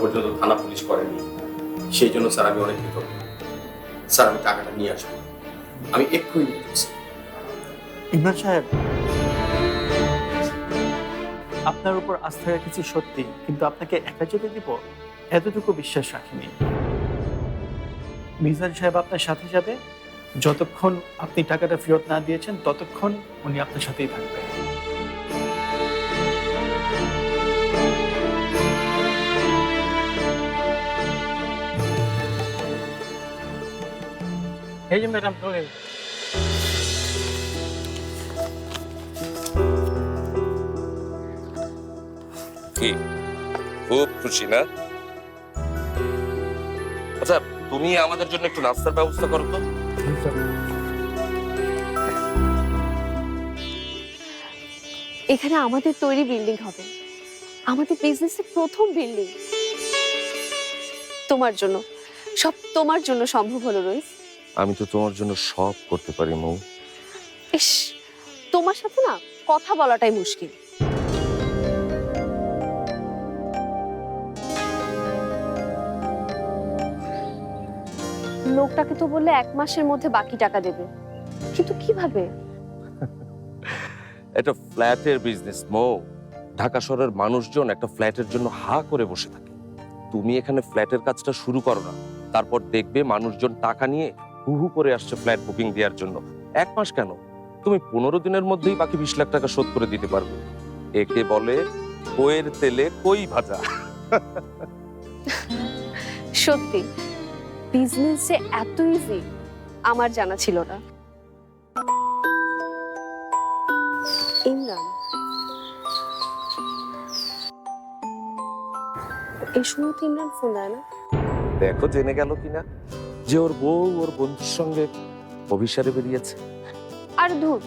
পর্যন্ত থানা পুলিশ করেনি, সেই জন্য স্যার আমি অনেক কৃতজ্ঞ। স্যার আমি টাকাটা নিয়ে আসবো, আমি এক্ষুনি নিয়ে যাচ্ছি। ইমরান সাহেব, আপনার উপর আস্থা রেখেছি সত্যি, কিন্তু আপনাকে একা যেতে দিব এতটুকু বিশ্বাস রাখিনি। মিজান সাহেব আপনার সাথে যাবে, যতক্ষণ আপনি টাকাটা ফেরত না দিয়েছেন ততক্ষণ উনি আপনার সাথেই থাকবেন। এই যে ম্যাডাম চলে। কি খুব খুশি না? আচ্ছা, তুমি আমাদের জন্য একটু নাস্তার ব্যবস্থা করো তো। এখানে আমাদের তৈরি বিল্ডিং হবে, আমাদের বিজনেসের প্রথম বিল্ডিং। তোমার জন্য, সব তোমার জন্য সম্ভব হলো রইস। আমি তো তোমার জন্য সব করতে পারি মৌ। ইস, তোমার সাথে না কথা বলাটাই মুশকিল। লোকটাকে তো বললে 1 মাসের মধ্যে বাকি টাকা দেবে, কিন্তু কিভাবে? এটা ফ্ল্যাটের বিজনেস মৌ। ঢাকা শহরের মানুষজন একটা ফ্ল্যাটের জন্য হা করে বসে থাকে। তুমি এখানে ফ্ল্যাটের কাজটা শুরু করো না, তারপর দেখবে মানুষজন টাকা নিয়ে হু হু করে আসছে ফ্ল্যাট বুকিং দেওয়ার জন্য। 1 মাস কেন, তুমি 15 দিনের মধ্যেই বাকি 20 লাখ টাকা শোধ করে দিতে পারবে। একে বলে কইয়ের তেলে কই ভাজা। সত্যি বিজনেস যে এত ইজি আমার জানা ছিল না। ইমরান, এই সময় তো ইমরান ফোন দেয় না। দেখো জেনে গেল কিনা যে ওর বউ ওর বন্ধুর সঙ্গে অভিসারে বেরিয়েছে। আর ধুর,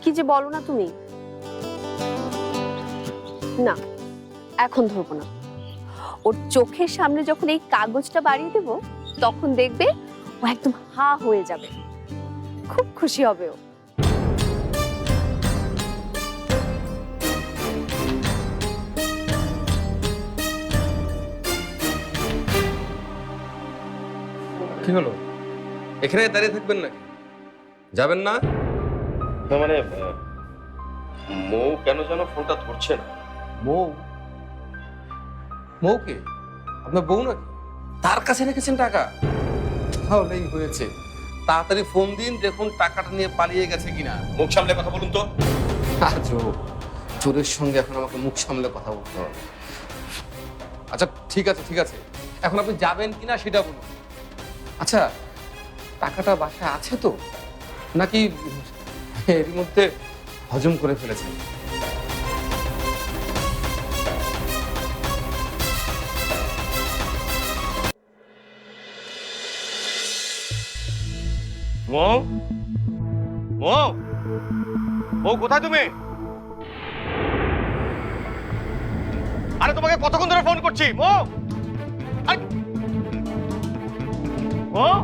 কি যে বলো না তুমি। না, এখন ধরবো না। ওর চোখের সামনে যখন এই কাগজটা বাড়িয়ে দেব, তখন দেখবে ও একদম হা হয়ে যাবে, খুব খুশি হবে ও। কি হলো, এখানে দাঁড়িয়ে থাকবেন নাকি? যাবেন না? না মানে মৌ কেন যেন ফোনটা ধরছে না। বউ? বউ কে? আপনার বউ নাকি? তার কাছে রেখেছেন টাকা? তাহলেই হয়েছে। তাড়াতাড়ি ফোন দিন, দেখুন টাকাটা নিয়ে পালিয়ে গেছে কিনা। মুখ সামলে কথা বলুন তো। আজব, চোরের সঙ্গে এখন আমাকে মুখ সামলে কথা বলতে হবে। আচ্ছা ঠিক আছে ঠিক আছে, এখন আপনি যাবেন কিনা সেটা বলুন। আচ্ছা, টাকাটা বাসায় আছে তো, নাকি এর মধ্যে হজম করে ফেলেছেন? মৌ, মৌ, মৌ কোথায় তুমি? আরে তোমাকে কতক্ষণ ধরে ফোন করছি মৌ। আরে মৌ,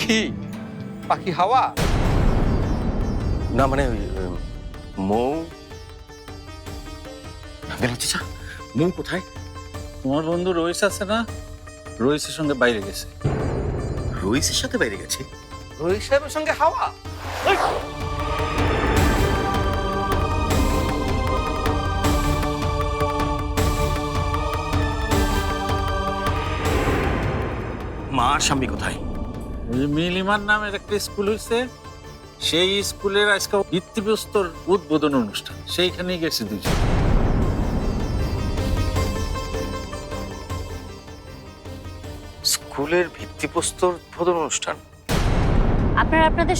কি পাখি হাওয়া? না মানে মৌ। চাচা, মৌ কোথায়? তোমার বন্ধু রইস আছে না, রইসের সঙ্গে বাইরে গেছে। রইসের সাথে বাইরে গেছে? রোহিত সাহেবের সঙ্গে হাওয়া? মা আর স্বামী কোথায়? ওই যে মিলিমার নামের একটা স্কুল হয়েছে, সেই স্কুলের আজকে ভিত্তিপ্রস্তর উদ্বোধন অনুষ্ঠান, সেইখানেই গেছে দুজন। স্কুলের ভিত্তিপ্রস্তর উদ্বোধন অনুষ্ঠান? আপনারা আপনাদের